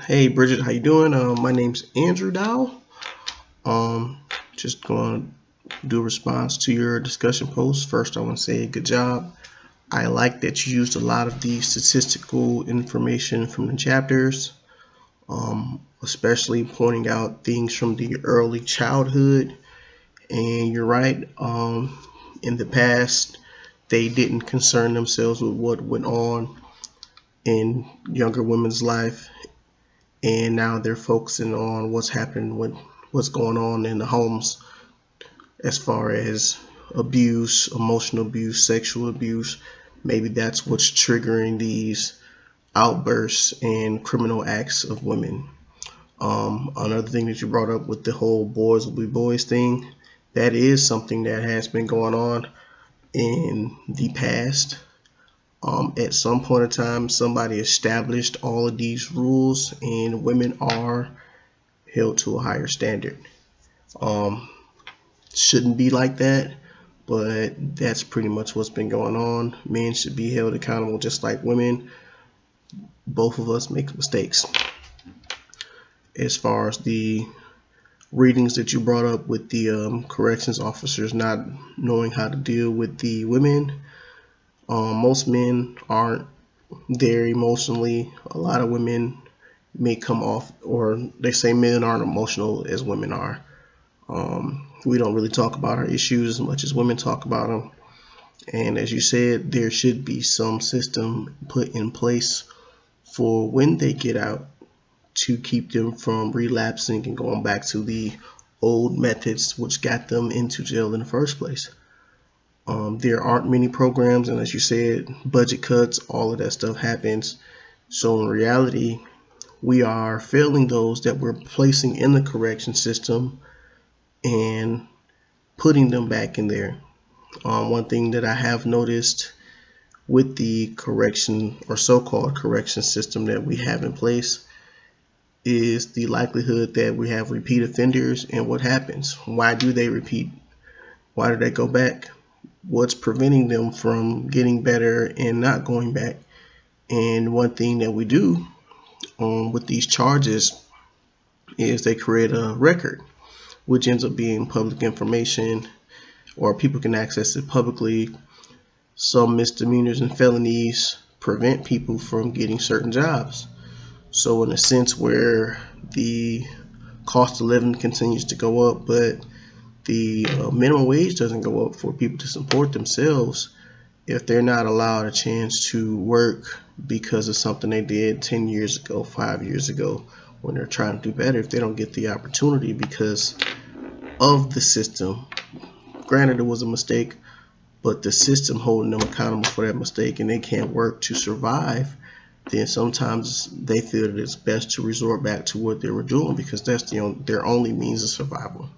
Hey Brigitte, how you doing? My name's Andrew Dow. Just going to do a response to your discussion post. First, I want to say good job. I like that you used a lot of the statistical information from the chapters, especially pointing out things from the early childhood. And you're right. In the past, they didn't concern themselves with what went on in younger women's life, and now they're focusing on what's happening with what's going on in the homes as far as abuse, emotional abuse, sexual abuse. Maybe that's what's triggering these outbursts and criminal acts of women. Another thing that you brought up with the whole boys will be boys thing, that is something that has been going on in the past. At some point in time, somebody established all of these rules, and women are held to a higher standard. Um, shouldn't be like that, but that's pretty much what's been going on. Men should be held accountable just like women. Both of us make mistakes. As far as the readings that you brought up with the corrections officers not knowing how to deal with the women, most men aren't there emotionally. A lot of women may come off, or they say men aren't emotional as women are. We don't really talk about our issues as much as women talk about them. And as you said, there should be some system put in place for when they get out to keep them from relapsing and going back to the old methods which got them into jail in the first place. There aren't many programs, and as you said, budget cuts, all of that stuff happens. So in reality, we are failing those that we're placing in the correction system and putting them back in there. One thing that I have noticed with the correction or so-called correction system that we have in place is the likelihood that we have repeat offenders. And what happens? Why do they repeat? Why do they go back? What's preventing them from getting better and not going back? And one thing that we do with these charges is they create a record, which ends up being public information, or people can access it publicly. Some misdemeanors and felonies prevent people from getting certain jobs. So in a sense where the cost of living continues to go up, but the minimum wage doesn't go up for people to support themselves, if they're not allowed a chance to work because of something they did 10 years ago, 5 years ago, when they're trying to do better, if they don't get the opportunity because of the system, granted it was a mistake, but the system holding them accountable for that mistake, and they can't work to survive, then sometimes they feel that it's best to resort back to what they were doing because that's their only means of survival.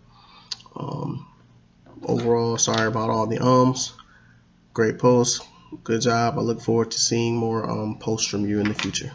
Overall, sorry about all the ums. Great post. Good job. I look forward to seeing more posts from you in the future.